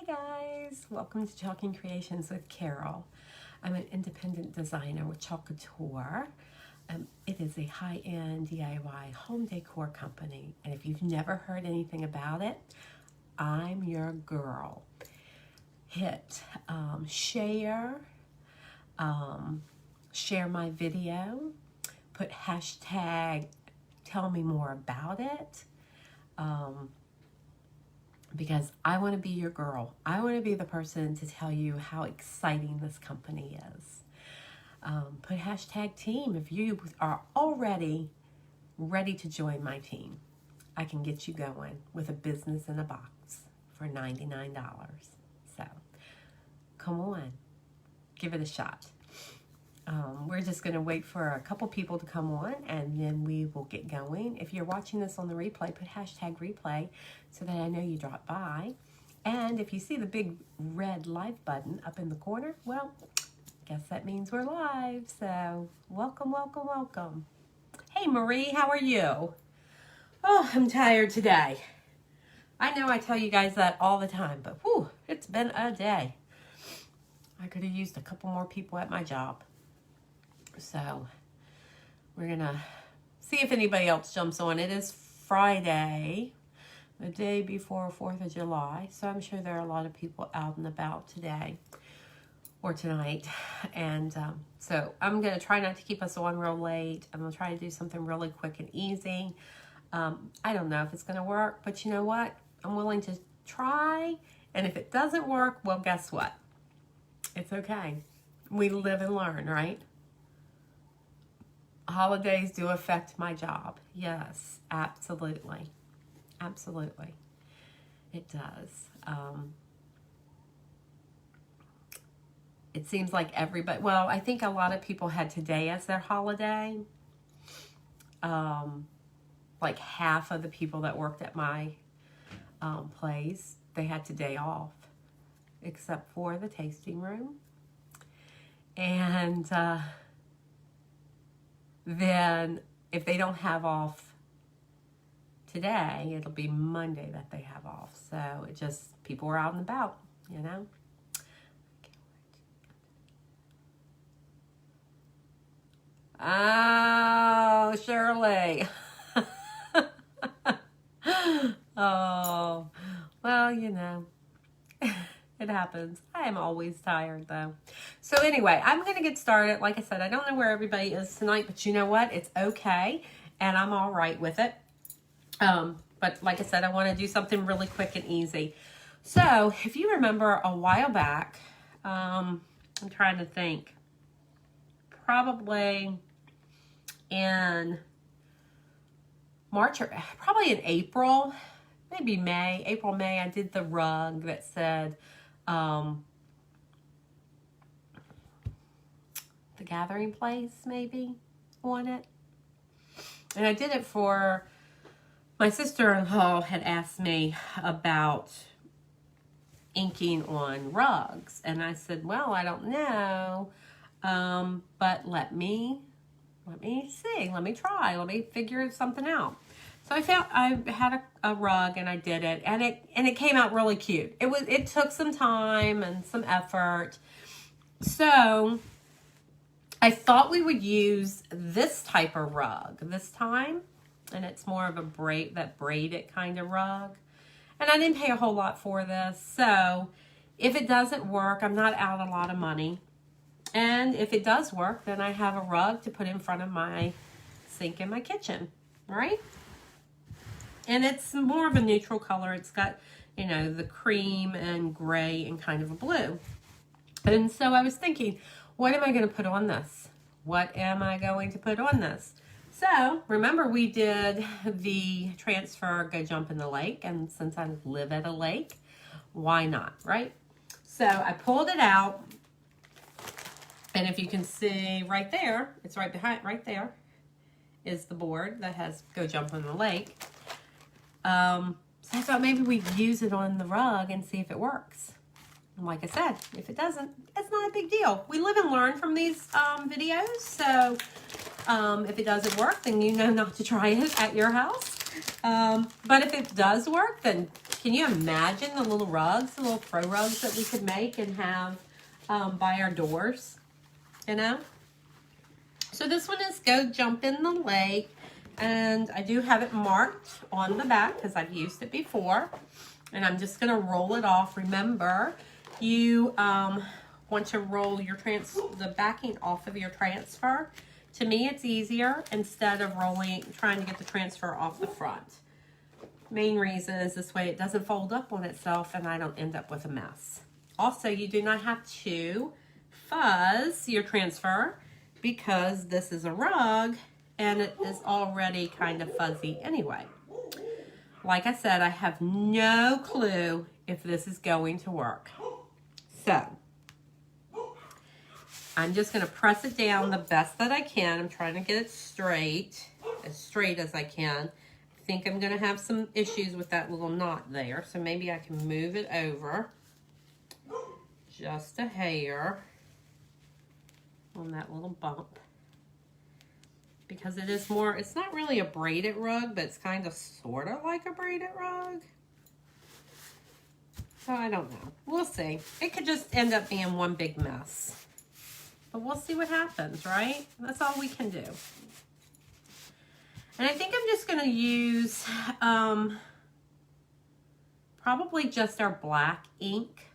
guys, welcome to Chalk Creations with Carol. I'm an independent designer with Chalk Couture. It is a high-end DIY home decor company, and if you've never heard anything about it, I'm your girl. Hit share my video, put hashtag tell me more about it, because I want to be your girl. I want to be the person to tell you how exciting this company is. Put hashtag team if you are already ready to join my team. I can get you going with a business in a box for $99. So come on, give it a shot. We're just going to wait for a couple people to come on, and then we will get going. If you're watching this on the replay, put hashtag replay so that I know you dropped by. And if you see the big red live button up in the corner, well, guess that means we're live. So welcome, welcome, welcome. Hey, Marie, how are you? Oh, I'm tired today. I know I tell you guys that all the time, but whew, it's been a day. I could have used a couple more people at my job. So we're going to see if anybody else jumps on. It is Friday, the day before 4th of July. So I'm sure there are a lot of people out and about today or tonight. And so I'm going to try not to keep us on real late. I'm going to try to do something really quick and easy. I don't know if it's going to work, but you know what? I'm willing to try. And if it doesn't work, well, guess what? It's okay. We live and learn, right? Holidays do affect my job. Yes, absolutely. Absolutely. It does. It seems like everybody, well, I think a lot of people had today as their holiday. Like half of the people that worked at my place, they had today off, except for the tasting room. And then if they don't have off today, it'll be Monday that they have off. So it just, people are out and about, you know. Oh, Shirley. Oh, well, you know, it happens. I am always tired, though. So anyway, I'm going to get started. Like I said, I don't know where everybody is tonight, but you know what? It's okay, and I'm all right with it. But like I said, I want to do something really quick and easy. So if you remember a while back, I'm trying to think, probably in March or probably in April, maybe May, April, May, I did the rug that said, the gathering place maybe on it. And I did it for, my sister-in-law had asked me about inking on rugs. And I said, well, I don't know, but let me see, let me try, let me figure something out. So I had a rug and I did it, and it came out really cute. It took some time and some effort. So I thought we would use this type of rug this time, and it's more of a braided kind of rug. And I didn't pay a whole lot for this. So if it doesn't work, I'm not out a lot of money. And if it does work, then I have a rug to put in front of my sink in my kitchen, right? And it's more of a neutral color. It's got, you know, the cream and gray and kind of a blue. And so I was thinking, what am I going to put on this? What am I going to put on this? So remember, we did the transfer Go Jump in the Lake. And since I live at a lake, why not, right? So I pulled it out. And if you can see right there, it's right behind, right there is the board that has Go Jump in the Lake. So I thought maybe we'd use it on the rug and see if it works. And like I said, if it doesn't, it's not a big deal. We live and learn from these videos. So if it doesn't work, then you know not to try it at your house. But if it does work, then Can you imagine the little rugs, the little throw rugs that we could make and have by our doors, you know? So this one is Go Jump in the Lake, and I do have it marked on the back because I've used it before. And I'm just going to roll it off. Remember, you want to roll the backing off of your transfer. To me, it's easier instead of trying to get the transfer off the front. Main reason is this way it doesn't fold up on itself and I don't end up with a mess. Also, you do not have to fuzz your transfer because this is a rug and it is already kind of fuzzy anyway. Like I said, I have no clue if this is going to work. So, I'm just going to press it down the best that I can. I'm trying to get it as straight as I can. I think I'm going to have some issues with that little knot there, so maybe I can move it over just a hair on that little bump. Because it is more, it's not really a braided rug, but it's kind of sort of like a braided rug. So I don't know. We'll see. It could just end up being one big mess. But we'll see what happens, right? That's all we can do. And I think I'm just going to use probably just our black ink.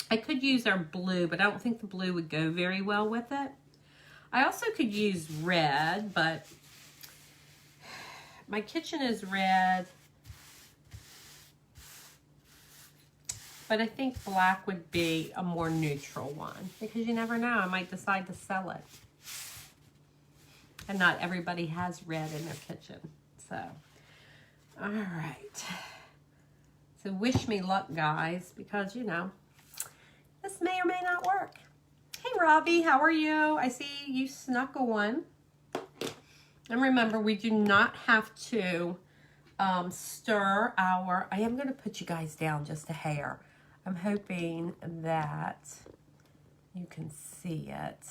I could use our blue, but I don't think the blue would go very well with it. I also could use red, but my kitchen is red. But I think black would be a more neutral one because you never know, I might decide to sell it. And not everybody has red in their kitchen. So, all right. So wish me luck, guys, because, you know, this may or may not work. Hey, Robbie, how are you? I see you snuck a one. And remember, we do not have to stir our... I am going to put you guys down just a hair. I'm hoping that you can see it,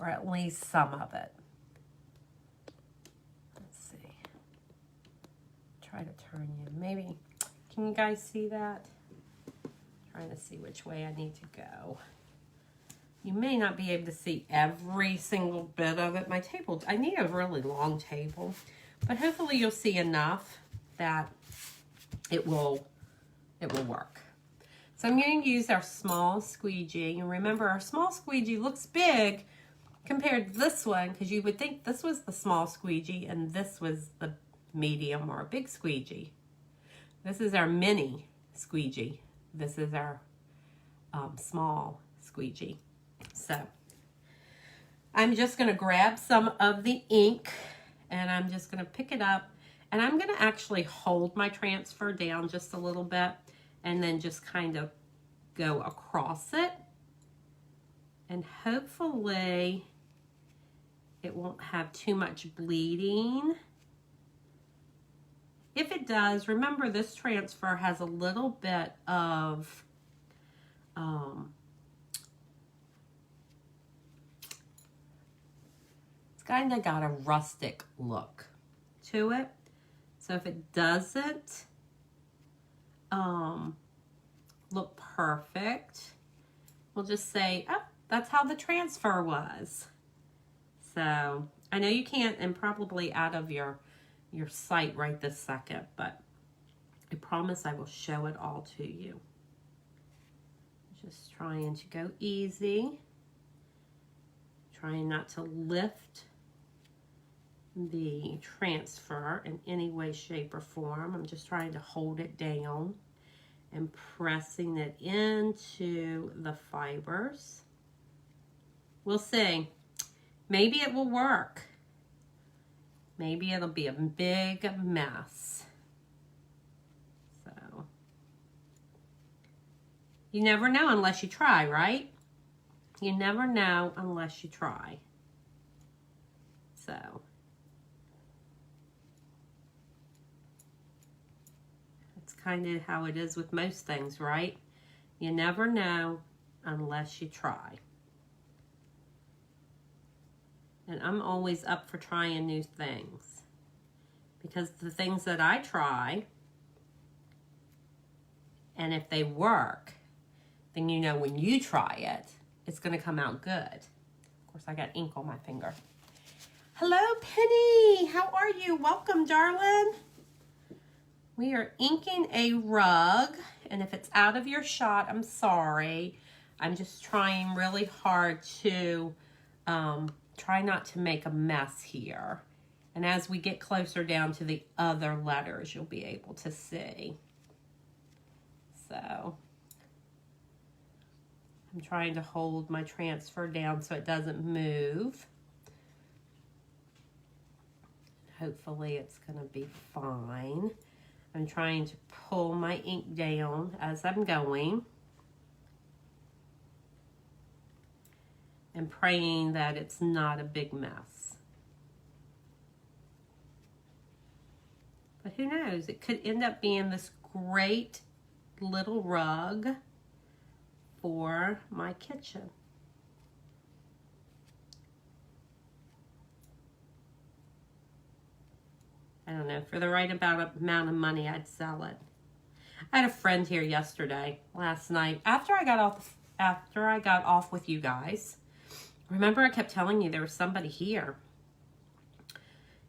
or at least some of it. Let's see. Try to turn you. Maybe, can you guys see that? Trying to see which way I need to go. You may not be able to see every single bit of it. My table, I need a really long table, but hopefully you'll see enough that it will work. So I'm going to use our small squeegee. And remember, our small squeegee looks big compared to this one because you would think this was the small squeegee and this was the medium or a big squeegee. This is our mini squeegee. This is our small squeegee. So I'm just going to grab some of the ink and I'm just going to pick it up and I'm going to actually hold my transfer down just a little bit and then just kind of go across it, and hopefully it won't have too much bleeding. If it does, remember this transfer has a little bit of it's kind of got a rustic look to it. So if it doesn't look perfect, we'll just say, oh, that's how the transfer was. So I know you can't, and probably out of your sight right this second, but I promise I will show it all to you. Just trying to go easy, trying not to lift the transfer in any way, shape, or form. I'm just trying to hold it down and pressing it into the fibers. We'll see. Maybe it will work. Maybe it'll be a big mess. So, you never know unless you try, right? You never know unless you try. So, it's kind of how it is with most things, right? You never know unless you try. And I'm always up for trying new things, because the things that I try And if they work, then you know when you try it, it's going to come out good. Of course, I got ink on my finger. Hello, Penny. How are you? Welcome, darling. We are inking a rug, and if it's out of your shot, I'm sorry. I'm just trying really hard to try not to make a mess here. And as we get closer down to the other letters, you'll be able to see. So I'm trying to hold my transfer down so it doesn't move. Hopefully it's going to be fine. I'm trying to pull my ink down as I'm going. And praying that it's not a big mess. But who knows? It could end up being this great little rug for my kitchen. I don't know, for the right amount of money, I'd sell it. I had a friend here last night, after I got off with you guys. Remember, I kept telling you there was somebody here.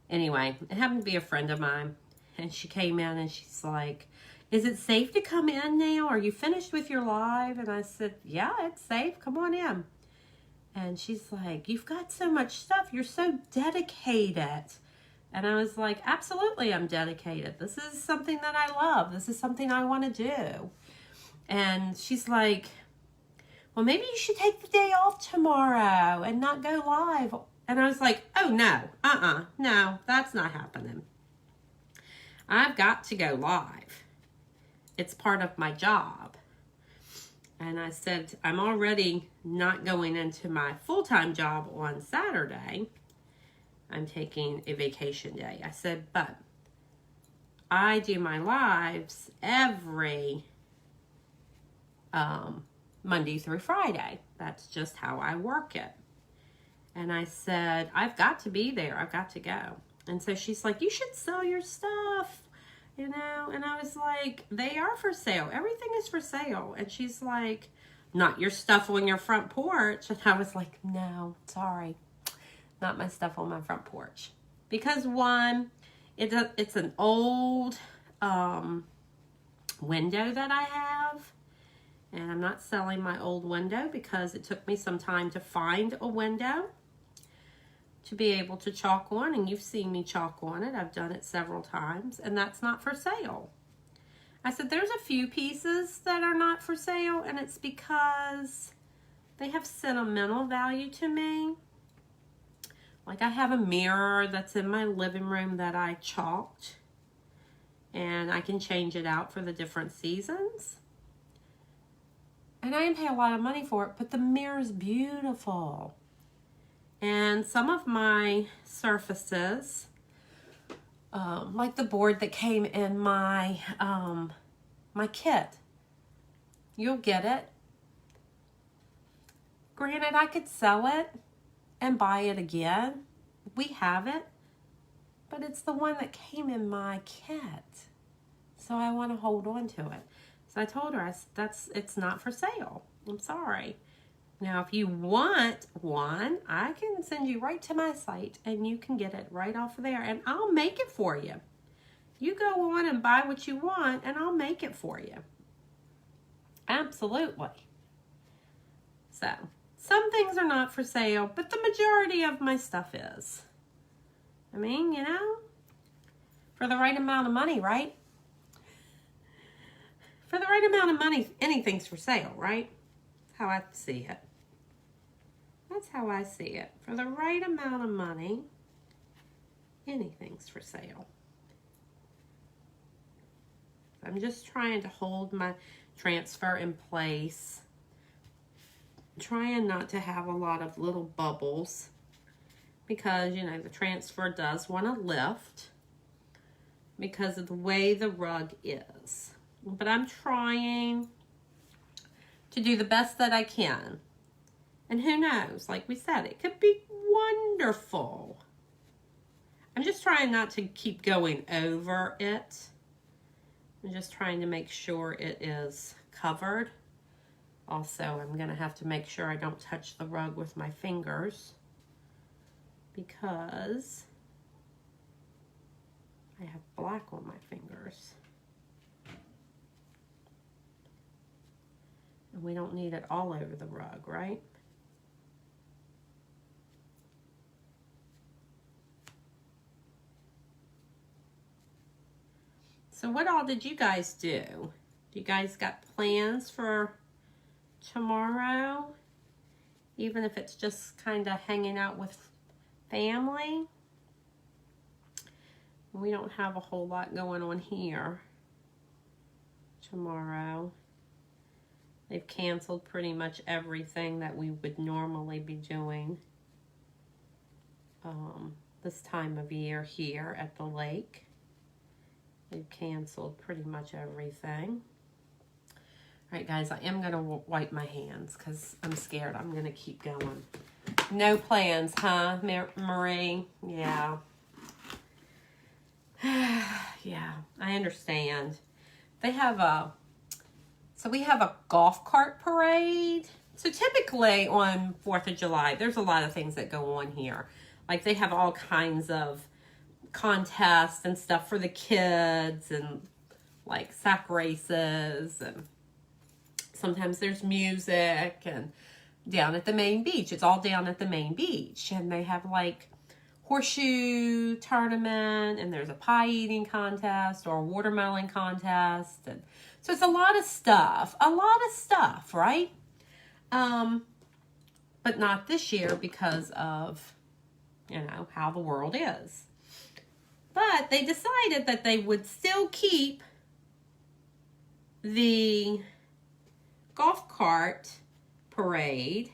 Anyway, it happened to be a friend of mine, and she came in and she's like, "Is it safe to come in now? Are you finished with your live?" And I said, "Yeah, it's safe. Come on in." And she's like, "You've got so much stuff. You're so dedicated." And I was like, "Absolutely, I'm dedicated. This is something that I love. This is something I want to do." And she's like, "Well, maybe you should take the day off tomorrow and not go live." And I was like, "Oh, no, no, that's not happening. I've got to go live. It's part of my job." And I said, "I'm already not going into my full-time job on Saturday. I'm taking a vacation day." I said, "But I do my lives every Monday through Friday. That's just how I work it." And I said, "I've got to be there. I've got to go." And so she's like, "You should sell your stuff, you know." And I was like, "They are for sale. Everything is for sale." And she's like, "Not your stuff on your front porch." And I was like, "No, sorry. Not my stuff on my front porch." Because one, it's an old window that I have. And I'm not selling my old window because it took me some time to find a window to be able to chalk on. And you've seen me chalk on it. I've done it several times. And that's not for sale. I said, there's a few pieces that are not for sale. And it's because they have sentimental value to me. Like I have a mirror that's in my living room that I chalked. And I can change it out for the different seasons. And I didn't pay a lot of money for it, but the mirror is beautiful. And some of my surfaces, like the board that came in my my kit, you'll get it. Granted, I could sell it and buy it again. We have it, but it's the one that came in my kit. So I want to hold on to it. So I told her, it's not for sale. I'm sorry. Now, if you want one, I can send you right to my site and you can get it right off of there and I'll make it for you. You go on and buy what you want and I'll make it for you. Absolutely. So, some things are not for sale, but the majority of my stuff is. I mean, you know, for the right amount of money, right? For the right amount of money, anything's for sale, right? That's how I see it. That's how I see it. For the right amount of money, anything's for sale. I'm just trying to hold my transfer in place. Trying not to have a lot of little bubbles because, you know, the transfer does want to lift because of the way the rug is. But I'm trying to do the best that I can. And who knows, like we said, it could be wonderful. I'm just trying not to keep going over it. I'm just trying to make sure it is covered. Also, I'm going to have to make sure I don't touch the rug with my fingers because I have black on my fingers. And we don't need it all over the rug, right? So what all did you guys do? You guys got plans for tomorrow? Even if it's just kind of hanging out with family? We don't have a whole lot going on here tomorrow. They've canceled pretty much everything that we would normally be doing this time of year here at the lake. They've canceled pretty much everything. All right, guys, I am going to wipe my hands because I'm scared I'm going to keep going. No plans, huh, Marie? Yeah. Yeah, I understand. They have so we have a golf cart parade. So typically on 4th of July, there's a lot of things that go on here. Like they have all kinds of contests and stuff for the kids and like sack races, and sometimes there's music, and down at the main beach, it's all down at the main beach, and they have like horseshoe tournament, and there's a pie eating contest or a watermelon contest, and so it's a lot of stuff, right? But not this year because of, you know, how the world is. But they decided that they would still keep the golf cart parade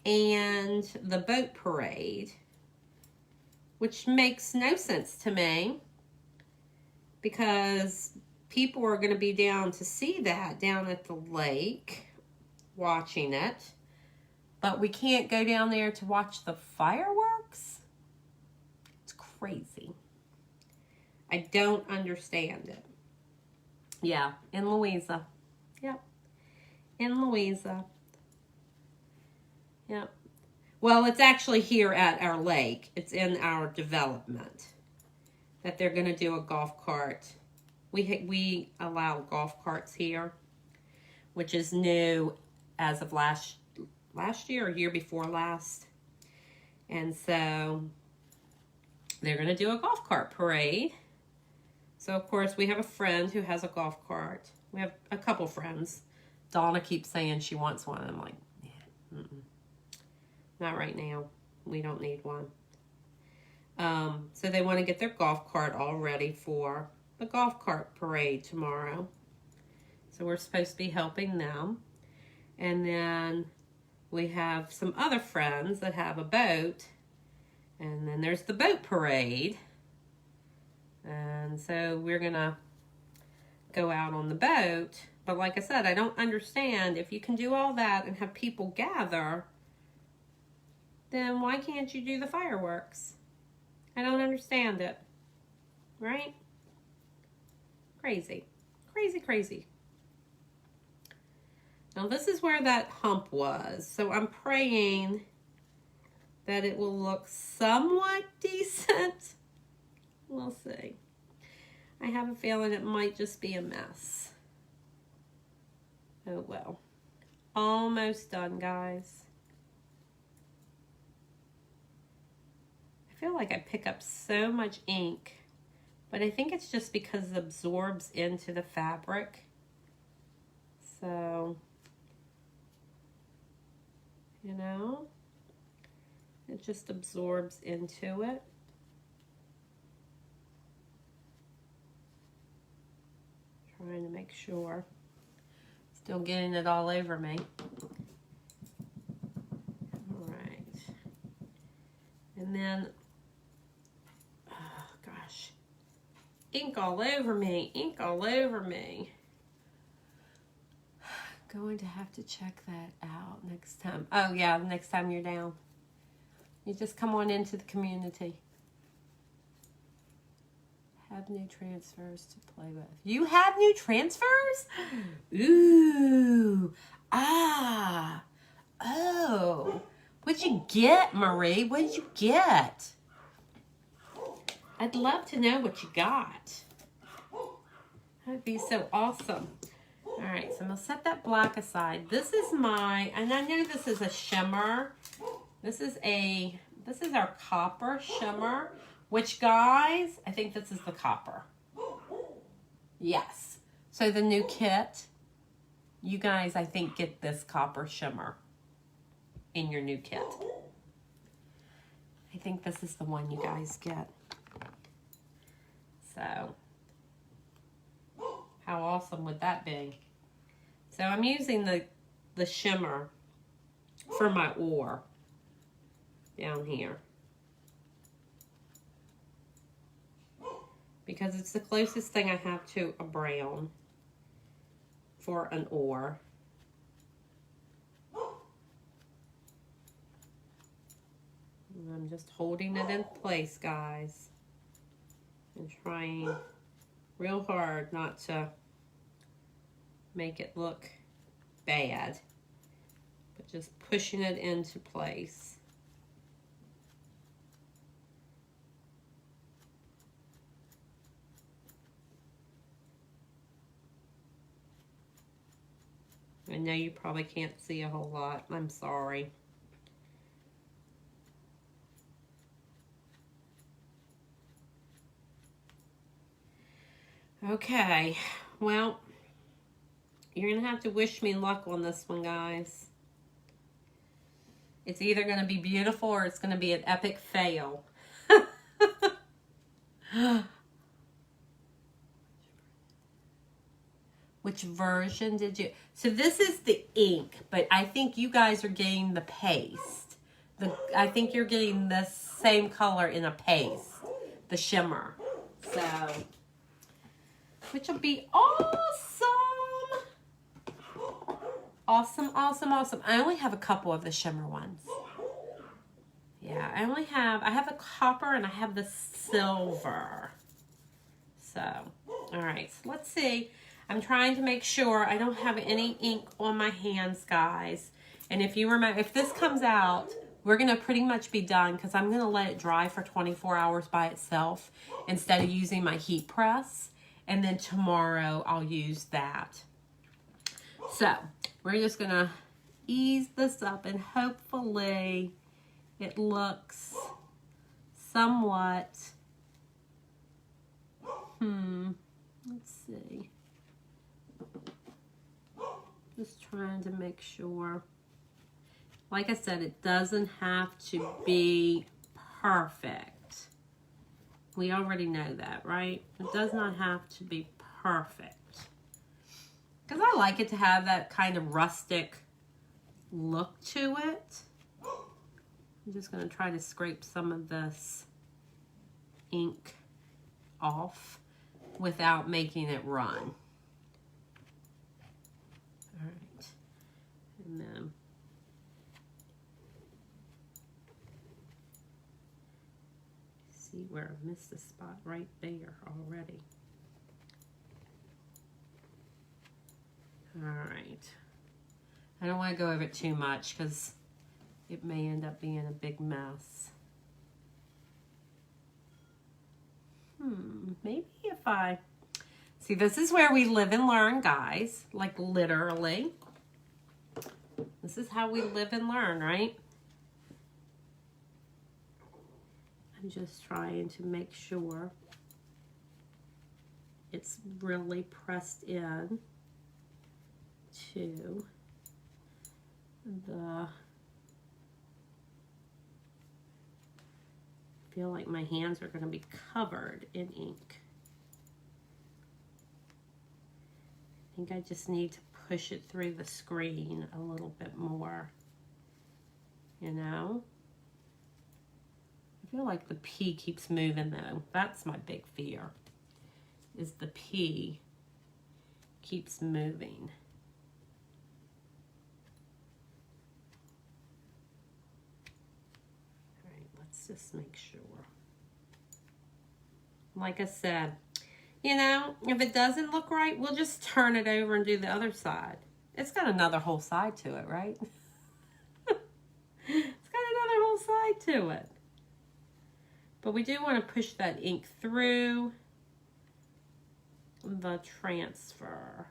and the boat parade, which makes no sense to me because people are going to be down to see that down at the lake watching it, but we can't go down there to watch the fireworks. It's crazy. I don't understand it. Yeah, in Louisa. Yep. In Louisa. Yep. Well, it's actually here at our lake. It's in our development that they're going to do a golf cart. We allow golf carts here, which is new as of last year or year before last. And so they're going to do a golf cart parade. So, of course, we have a friend who has a golf cart. We have a couple friends. Donna keeps saying she wants one. I'm like, yeah, not right now. We don't need one. So they want to get their golf cart all ready for the golf cart parade tomorrow. So we're supposed to be helping them. And then we have some other friends that have a boat. And then there's the boat parade. And so we're going to go out on the boat. But like I said, I don't understand. If you can do all that and have people gather, then why can't you do the fireworks? I don't understand it. Right? Crazy. Crazy, crazy. Now this is where that hump was. So I'm praying that it will look somewhat decent. We'll see. I have a feeling it might just be a mess. Oh well. Almost done, guys. I feel like I pick up so much ink, but I think it's just because it absorbs into the fabric. So, you know, it just absorbs into it. Trying to make sure. Still getting it all over me. All right. And then, oh gosh, ink all over me, ink all over me. Going to have to check that out next time. Oh yeah, next time you're down. You just come on into the community. have new transfers to play with. You have new transfers? Ooh. Ah. Oh. What'd you get, Marie? What did you get? I'd love to know what you got. That'd be so awesome. All right, so I'm gonna set that black aside. This is my, and I know this is a shimmer. This is our copper shimmer, which guys, I think this is the copper. Yes. So the new kit, you guys, I think, get this copper shimmer in your new kit. I think this is the one you guys get. So, how awesome would that be? So I'm using the shimmer for my ore down here, because it's the closest thing I have to a brown for an ore. And I'm just holding it in place, guys, and trying real hard not to make it look bad, but just pushing it into place. I know you probably can't see a whole lot. I'm sorry. Okay, well, you're going to have to wish me luck on this one, guys. It's either going to be beautiful or it's going to be an epic fail. Which version did you... So this is the ink, but I think you guys are getting the paste. I think you're getting the same color in a paste, the shimmer. So, which will be awesome. Awesome, awesome, awesome. I only have a couple of the shimmer ones. Yeah, I have a copper and I have the silver. So, all right, so let's see. I'm trying to make sure I don't have any ink on my hands, guys. And if you remember, if this comes out, we're gonna pretty much be done, because I'm gonna let it dry for 24 hours by itself instead of using my heat press. And then tomorrow I'll use that. So we're just gonna ease this up and hopefully it looks somewhat, let's see. Just trying to make sure. Like I said, it doesn't have to be perfect. We already know that, right? It does not have to be perfect. Because I like it to have that kind of rustic look to it. I'm just going to try to scrape some of this ink off without making it run. All right. And then see where I missed a spot right there already. All right. I don't want to go over it too much because it may end up being a big mess. Maybe if I... See, this is where we live and learn, guys. Like, literally. This is how we live and learn, right? I'm just trying to make sure it's really pressed in to the... I feel like my hands are going to be covered in ink. I think I just need to push it through the screen a little bit more, you know? I feel like the P keeps moving though. That's my big fear, is the P keeps moving. All right, let's just make sure. like I said, you know, if it doesn't look right, we'll just turn it over and do the other side. It's got another whole side to it, right? It's got another whole side to it. But we do want to push that ink through the transfer.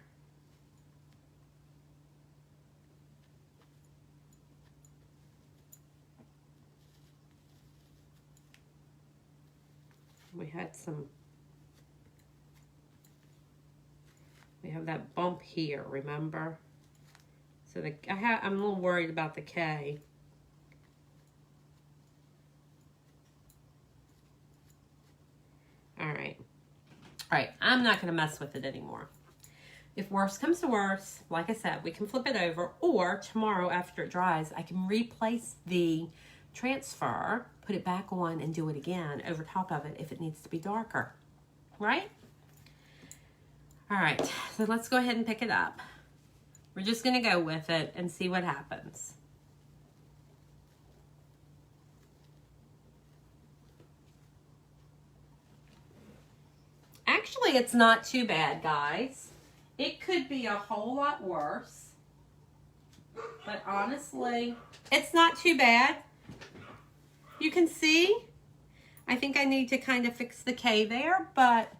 We have that bump here, remember? So I'm a little worried about the K. All right, I'm not gonna mess with it anymore. If worse comes to worse, like I said, we can flip it over, or tomorrow after it dries, I can replace the transfer, put it back on, and do it again over top of it if it needs to be darker, right? All right, so let's go ahead and pick it up. We're just gonna go with it and see what happens. Actually, it's not too bad, guys. It could be a whole lot worse, but honestly, it's not too bad. You can see, I think I need to kind of fix the K there, but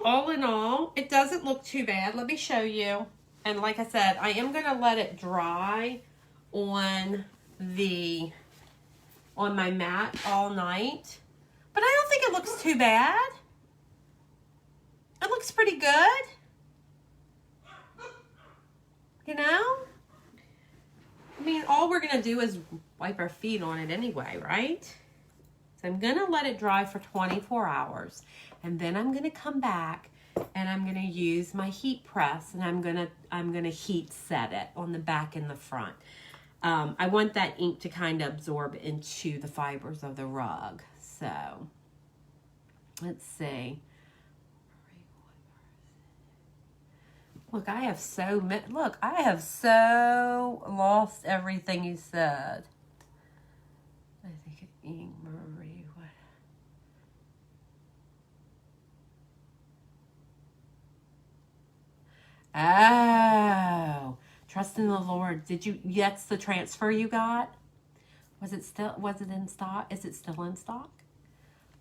all in all, it doesn't look too bad. Let me show you. And like I said, I am going to let it dry on my mat all night. But I don't think it looks too bad. It looks pretty good. You know? I mean, all we're going to do is wipe our feet on it anyway, right? So I'm going to let it dry for 24 hours. And then I'm going to come back and I'm going to use my heat press and I'm going to heat set it on the back and the front. I want that ink to kind of absorb into the fibers of the rug. So let's see. Look, I have so lost everything you said. I think ink Marie. What? Oh, trust in the Lord. That's the transfer you got? Was it in stock? Is it still in stock?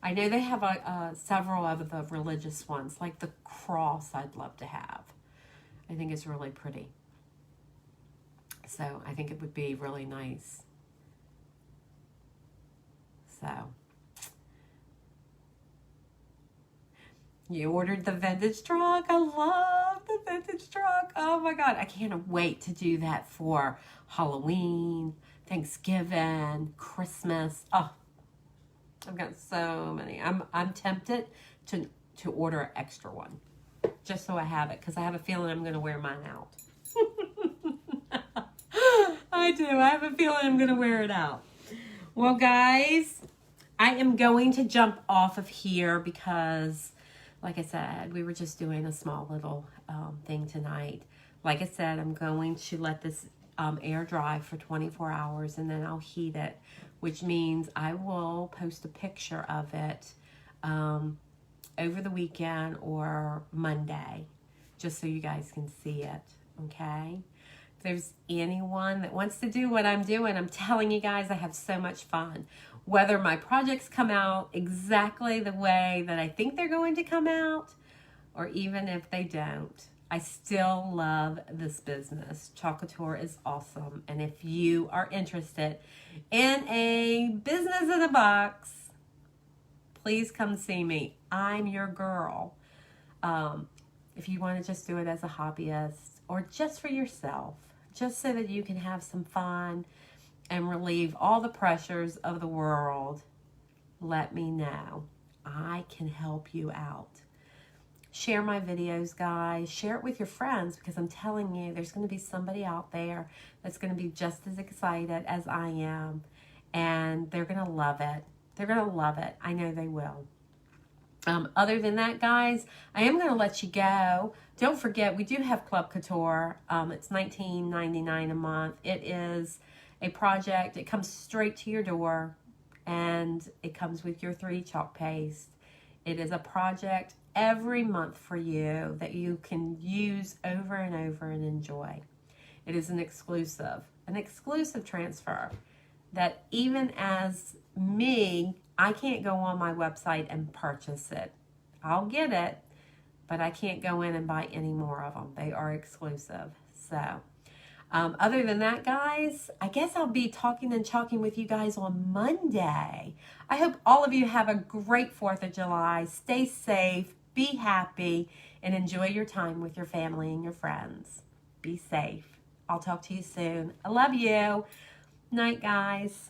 I know they have several of the religious ones, like the cross I'd love to have. I think it's really pretty. So I think it would be really nice. So you ordered the vintage truck. I love the vintage truck. Oh my God. I can't wait to do that for Halloween, Thanksgiving, Christmas. Oh, I've got so many. I'm tempted to order an extra one just so I have it because I have a feeling I'm going to wear mine out. I do. I have a feeling I'm going to wear it out. Well, guys, I am going to jump off of here because, like I said, we were just doing a small little thing tonight. Like I said, I'm going to let this air dry for 24 hours and then I'll heat it, which means I will post a picture of it over the weekend or Monday, just so you guys can see it, okay? If there's anyone that wants to do what I'm doing, I'm telling you guys, I have so much fun. Whether my projects come out exactly the way that I think they're going to come out, or even if they don't, I still love this business. Chalk Couture is awesome. And if you are interested in a business in a box, please come see me. I'm your girl. If you want to just do it as a hobbyist or just for yourself, just so that you can have some fun and relieve all the pressures of the world, let me know. I can help you out. Share my videos, guys. Share it with your friends because I'm telling you, there's going to be somebody out there that's going to be just as excited as I am. And they're going to love it. They're going to love it. I know they will. Other than that, guys, I am going to let you go. Don't forget, we do have Club Couture. It's $19.99 a month. It is a project. It comes straight to your door, and it comes with your 3 chalk paste. It is a project every month for you that you can use over and over and enjoy. It is an exclusive transfer that even as me, I can't go on my website and purchase it. I'll get it, but I can't go in and buy any more of them. They are exclusive. So, other than that, guys, I guess I'll be talking and chalking with you guys on Monday. I hope all of you have a great 4th of July. Stay safe, be happy, and enjoy your time with your family and your friends. Be safe. I'll talk to you soon. I love you. Night, guys.